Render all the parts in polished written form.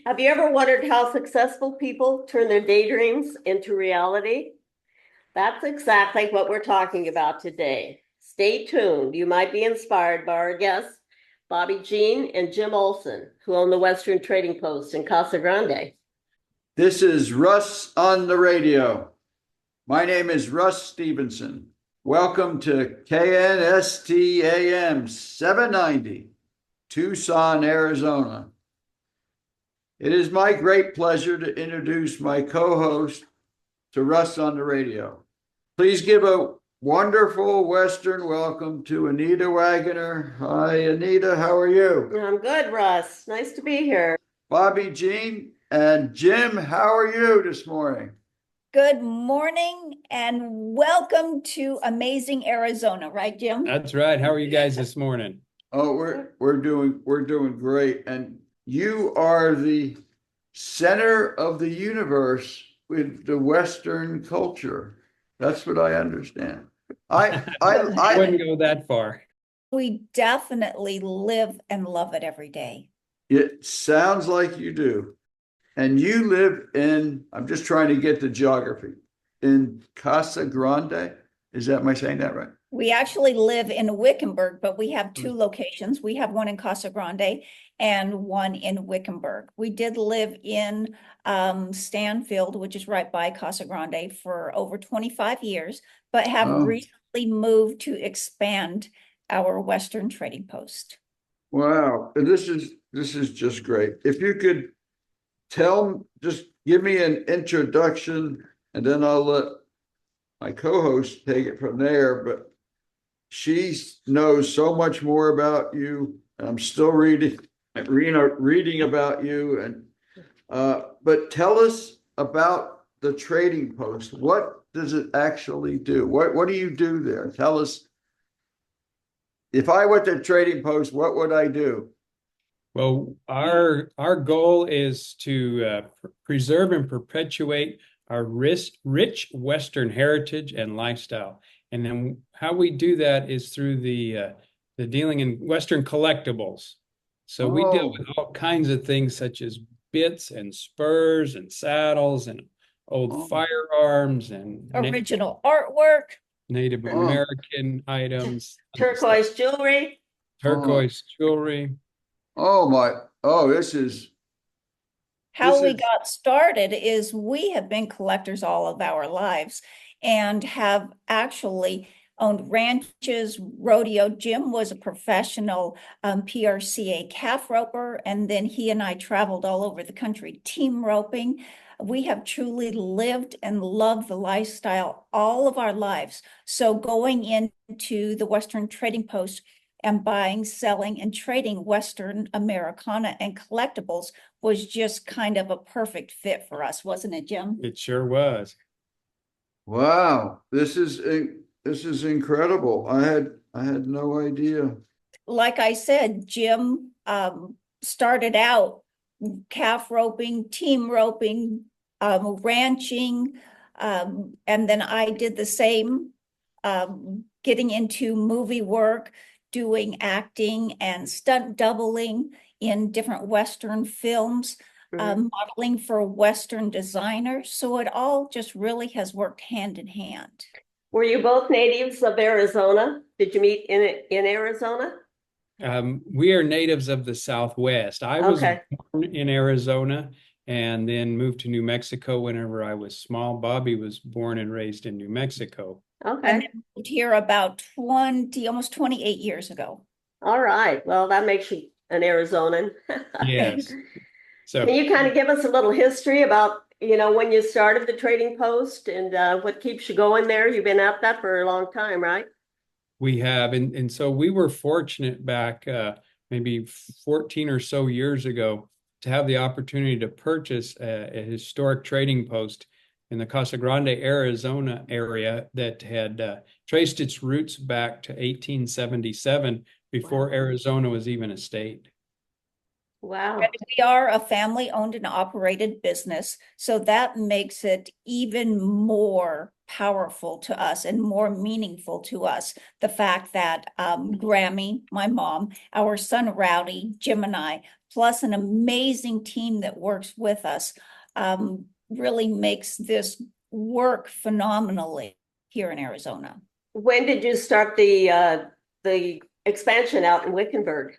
Have you ever wondered how successful people turn their daydreams into reality? That's exactly what we're talking about today. Stay tuned. You might be inspired by our guests, Bobbi Jean and Jim Olsen, who own the Western Trading Post in Casa Grande. This is Russ on the radio. My name is Russ Stevenson. Welcome to KNSTAM 790, Tucson, Arizona. It is my great pleasure to introduce my co-host to Russ on the radio. Please give a wonderful Western welcome to Anita Wagoner. Hi, Anita. How are you? I'm good, Russ. Nice to be here. Bobbi Jean and Jim, how are you this morning? Good morning and welcome to amazing Arizona, right, Jim? That's right. How are you guys this morning? Oh, we're doing great. And you are the center of the universe with the Western culture. That's what I understand. I wouldn't go that far. We definitely live and love it every day. It sounds like you do. And you live in, I'm just trying to get the geography, in Casa Grande. Am I saying that right? We actually live in Wickenburg, but we have two locations. We have one in Casa Grande and one in Wickenburg. We did live in Stanfield, which is right by Casa Grande, for over 25 years, but have recently moved to expand our Western Trading Post. Wow, this is just great. If you could just give me an introduction, and then I'll let my co-host take it from there. But she knows so much more about you. I'm still reading about you, and but tell us about the Trading Post. What does it actually do? What do you do there? Tell us. If I went to Trading Post, what would I do? Well, our goal is to preserve and perpetuate our rich Western heritage and lifestyle. And then how we do that is through the dealing in Western collectibles. So we deal with all kinds of things such as bits and spurs and saddles and old firearms and original artwork, Native American items, turquoise jewelry. This is how we got started is we have been collectors all of our lives and have actually owned ranches, rodeo. Jim was a professional PRCA calf roper, and then he and I traveled all over the country team roping. We have truly lived and loved the lifestyle all of our lives. So going into the Western Trading Post and buying, selling, and trading Western Americana and collectibles was just kind of a perfect fit for us, wasn't it, Jim? It sure was. Wow, this is incredible. I had no idea. Like I said, Jim started out calf roping, team roping, ranching, and then I did the same, getting into movie work, doing acting and stunt doubling in different Western films, modeling for Western designers. So it all just really has worked hand in hand. Were you both natives of Arizona? Did you meet in Arizona? We are natives of the Southwest. I was born in Arizona and then moved to New Mexico whenever I was small. Bobbi was born and raised in New Mexico. Okay. And then moved here about almost 28 years ago. All right. Well, that makes you an Arizonan. Yes. So can you kind of give us a little history about, when you started the Trading Post and what keeps you going there? You've been at that for a long time, right? We have. And so we were fortunate back maybe 14 or so years ago to have the opportunity to purchase a historic trading post in the Casa Grande, Arizona area that had traced its roots back to 1877 before Arizona was even a state. Wow. And we are a family-owned and operated business, so that makes it even more powerful to us and more meaningful to us. The fact that Grammy, my mom, our son Rowdy, Jim and I plus an amazing team that works with us, really makes this work phenomenally here in Arizona. When did you start the expansion out in Wickenburg?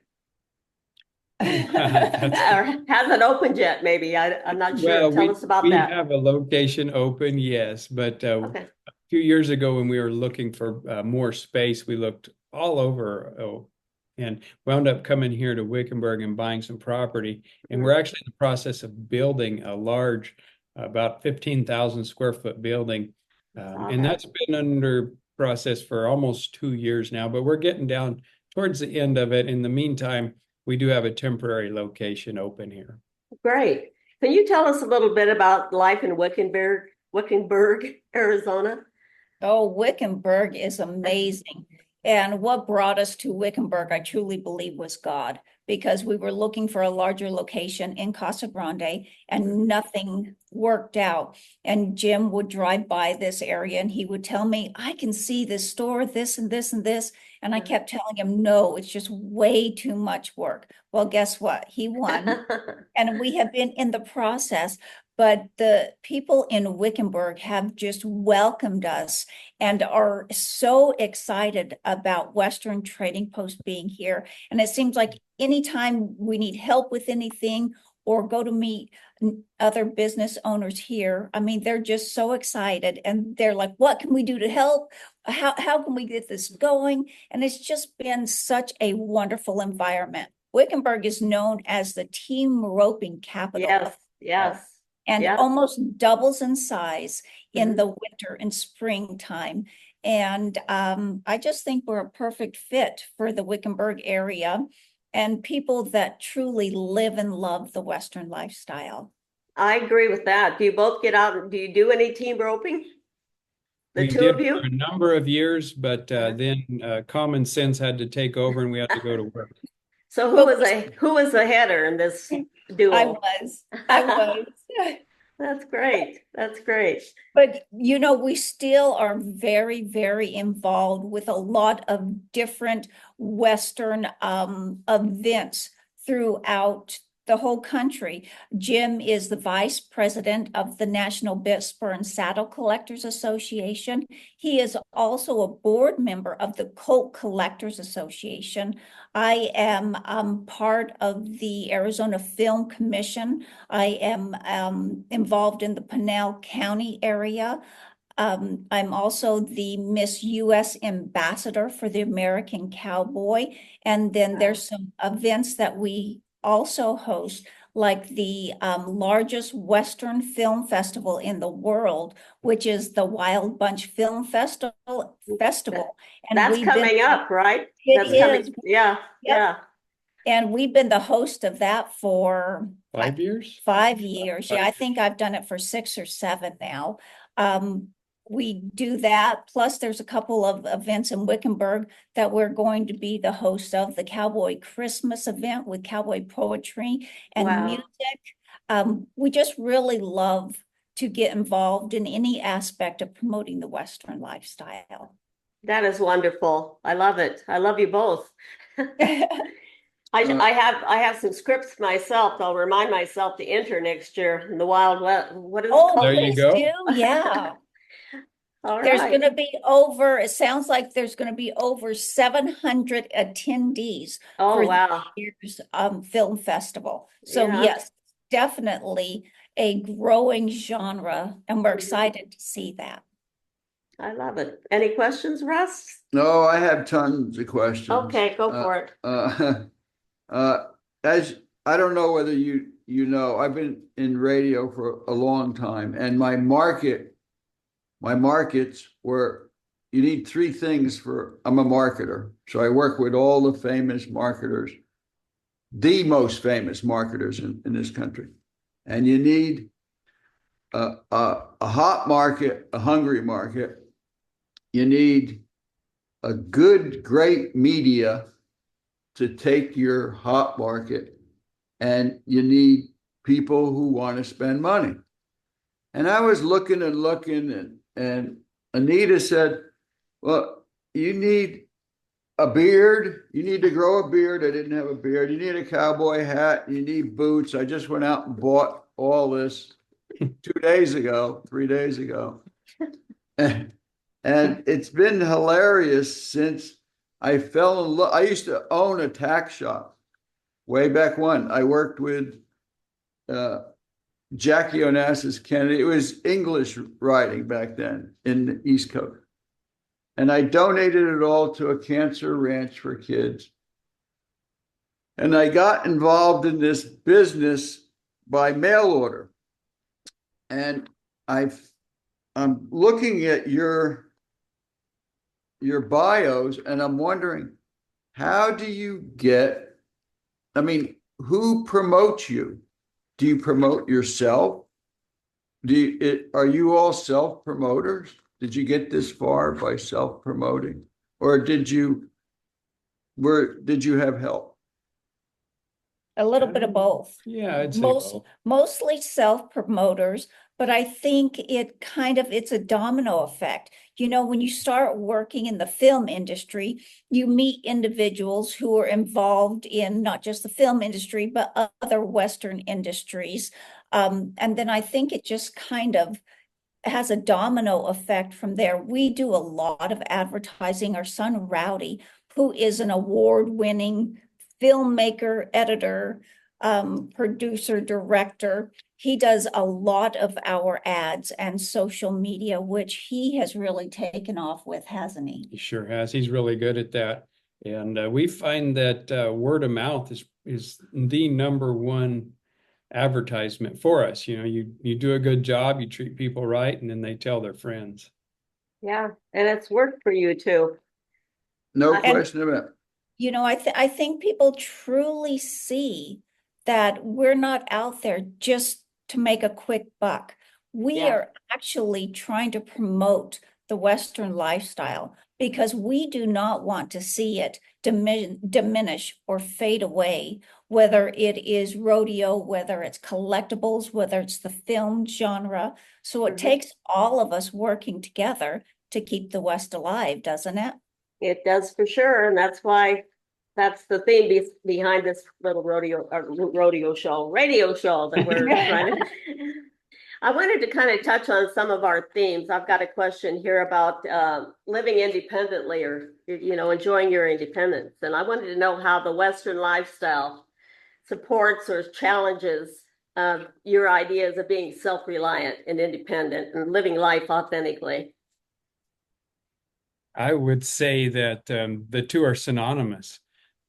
Or hasn't opened yet, maybe. I'm not sure. Well, Tell us about we that. have a location open, yes, but Okay. a few years ago when we were looking for more space, we looked all over and wound up coming here to Wickenburg and buying some property. And we're actually in the process of building a large, about 15,000 square foot building. And that's been under process for almost 2 years now, but we're getting down towards the end of it. In the meantime, we do have a temporary location open here. Great. Can you tell us a little bit about life in Wickenburg, Arizona? Oh, Wickenburg is amazing. And what brought us to Wickenburg, I truly believe, was God, because we were looking for a larger location in Casa Grande and nothing worked out. And Jim would drive by this area and he would tell me, I can see this store, this and this and this. And I kept telling him, no, it's just way too much work. Well, guess what? He won. And we have been in the process, but the people in Wickenburg have just welcomed us and are so excited about Western Trading Post being here. And it seems like anytime we need help with anything or go to meet other business owners here, I mean, they're just so excited and they're like, what can we do to help? How can we get this going? And it's just been such a wonderful environment. Wickenburg is known as the team roping capital. Yes, yes. And Yep. almost doubles in size in the winter and springtime. And I just think we're a perfect fit for the Wickenburg area and people that truly live and love the Western lifestyle. I agree with that. Do you both get out and do you do any team roping? The We two did of you? for a number of years, but then common sense had to take over and we had to go to work. So who was the header in this duo? I was. That's great. That's great. But, you know, we still are very, very involved with a lot of different Western events throughout the whole country. Jim is the vice president of the National Bit Spur and Saddle Collectors Association. He is also a board member of the Colt Collectors Association. I am part of the Arizona Film Commission. I am involved in the Pinal County area. I'm also the Miss US Ambassador for the American Cowboy. And then there's some events that we also host, like the largest Western film festival in the world, which is the Wild Bunch Film Festival. And that's coming up, right? It is. Yeah, yeah. And we've been the host of that for 5 years? 5 years. Yeah, I 5 think I've done it for 6 or 7 now. We do that. Plus, there's a couple of events in Wickenburg that we're going to be the host of, the Cowboy Christmas event with cowboy poetry and music. We just really love to get involved in any aspect of promoting the Western lifestyle. That is wonderful. I love it. I love you both. I have some scripts myself. I'll remind myself to enter next year in the Wild West. What is it called? There you go. Yeah. All There's right. going to be over, it sounds like there's going to be over 700 attendees Oh, for wow. this year's film festival. So Yeah. yes, definitely a growing genre, and we're excited to see that. I love it. Any questions, Russ? No, I have tons of questions. Okay, go for it. As I don't know whether you know, I've been in radio for a long time, and my markets were, you need 3 things I'm a marketer. So I work with all the famous marketers, the most famous marketers in this country. And you need a hot market, a hungry market. You need a great media to take your hot market, and you need people who want to spend money. And I was looking and Anita said, well, you need a beard. You need to grow a beard. I didn't have a beard. You need a cowboy hat. You need boots. I just went out and bought all this 2 days ago, 3 days ago. And it's been hilarious since I fell in love. I used to own a tack shop way back when. I worked with Jackie Onassis Kennedy. It was English writing back then in the East Coast. And I donated it all to a cancer ranch for kids. And I got involved in this business by mail order. And I'm looking at your bios and I'm wondering, how do you get, I mean, who promotes you? Do you promote yourself? Are you all self-promoters? Did you get this far by self-promoting? Or did you have help? A little bit of both. Yeah, I'd say both. Mostly self-promoters, but I think it's a domino effect. You know, when you start working in the film industry, you meet individuals who are involved in not just the film industry, but other Western industries. And then I think it just kind of has a domino effect from there. We do a lot of advertising. Our son Rowdy, who is an award-winning filmmaker, editor, producer, director, he does a lot of our ads and social media, which he has really taken off with, hasn't he? He sure has. He's really good at that. And we find that word of mouth is the number one advertisement for us. You know, you do a good job, you treat people right, and then they tell their friends. Yeah, and it's worked for you too. No question about it. You know, I think people truly see that we're not out there just to make a quick buck. We are actually trying to promote the Western lifestyle because we do not want to see it diminish or fade away, whether it is rodeo, whether it's collectibles, whether it's the film genre. So it takes all of us working together to keep the West alive, doesn't it? It does for sure, and that's the theme behind this little radio show that we're trying to. I wanted to kind of touch on some of our themes. I've got a question here about living independently, or enjoying your independence, and I wanted to know how the Western lifestyle supports or challenges your ideas of being self-reliant and independent and living life authentically. I would say that the two are synonymous.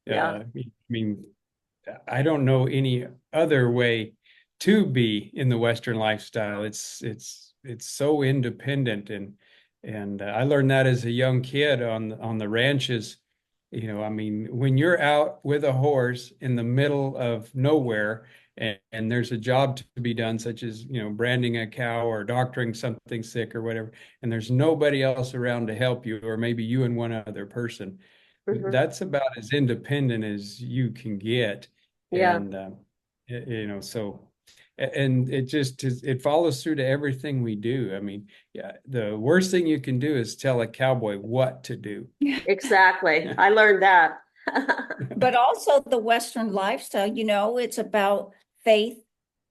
Yeah. I mean, I don't know any other way to be in the Western lifestyle. It's so independent, and I learned that as a young kid on the ranches. You know, I mean, when you're out with a horse in the middle of nowhere and there's a job to be done, such as, branding a cow or doctoring something sick or whatever, and there's nobody else around to help you, or maybe you and one other person, that's about as independent as you can get. Yeah. And, so, and it follows through to everything we do. I mean, the worst thing you can do is tell a cowboy what to do. Exactly. I learned that. But also the Western lifestyle, it's about faith,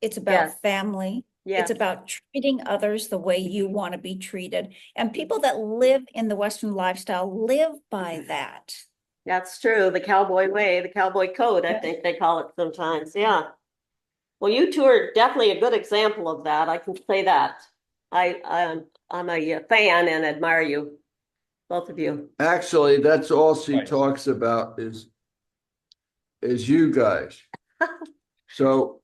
it's about family, it's about treating others the way you want to be treated. And people that live in the Western lifestyle live by that. That's true. The cowboy way, the cowboy code, I think they call it sometimes. Yeah. Well, you two are definitely a good example of that. I can say that. I'm a fan and admire you, both of you. Actually, that's all she talks about is you guys. So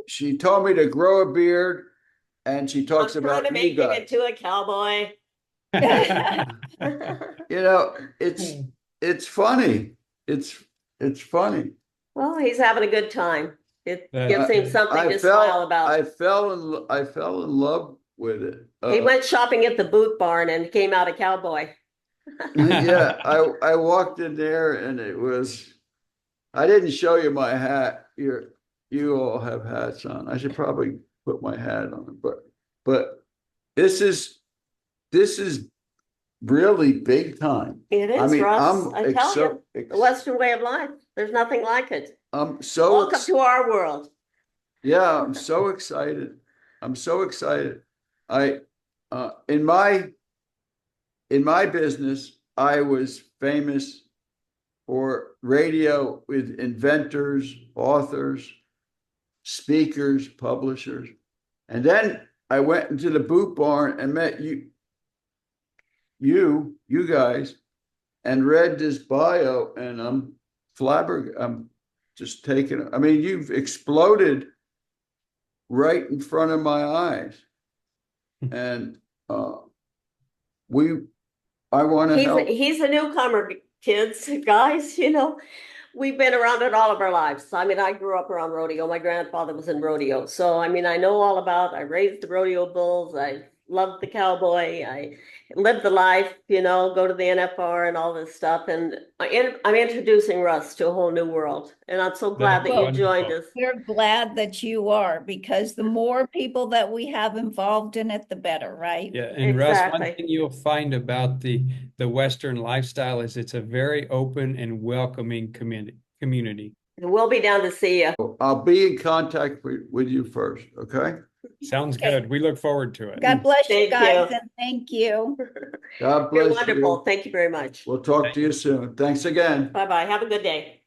she told me to grow a beard, and she talks about trying to you make guys. him into a cowboy. It's funny. It's funny. Well, he's having a good time. It gives him something to smile about. I fell in love with it. He went shopping at the boot barn and came out a cowboy. Yeah, I walked in there and I didn't show you my hat. You all have hats on. I should probably put my hat on, but this is really big time. It I is, mean, Russ. I'm I tell so, you, the Western way of life. There's nothing like it. I'm so, Welcome to our world. yeah, I'm so excited. I'm so excited. I, in my business, I was famous for radio with inventors, authors, speakers, publishers. And then I went into the boot barn and met you guys, and read this bio, and I'm flabbergasted. I'm just taken. I mean, you've exploded right in front of my eyes. And I want to help. He's a newcomer, kids, guys, we've been around it all of our lives. I mean, I grew up around rodeo. My grandfather was in rodeo. So, I mean, I know all about, I raised the rodeo bulls. I loved the cowboy. I lived the life, go to the NFR and all this stuff. And I'm introducing Russ to a whole new world. And I'm so glad that you joined us. We're glad that you are, because the more people that we have involved in it, the better, right? Yeah, and Exactly. Russ, one thing you'll find about the Western lifestyle is it's a very open and welcoming community. We'll be down to see you. I'll be in contact with you first, okay? Sounds Okay. good. We look forward to it. God bless you Thank guys, you. and thank you. God You're bless wonderful. you. Thank you very much. We'll talk to you soon. Thanks again. Bye-bye. Have a good day.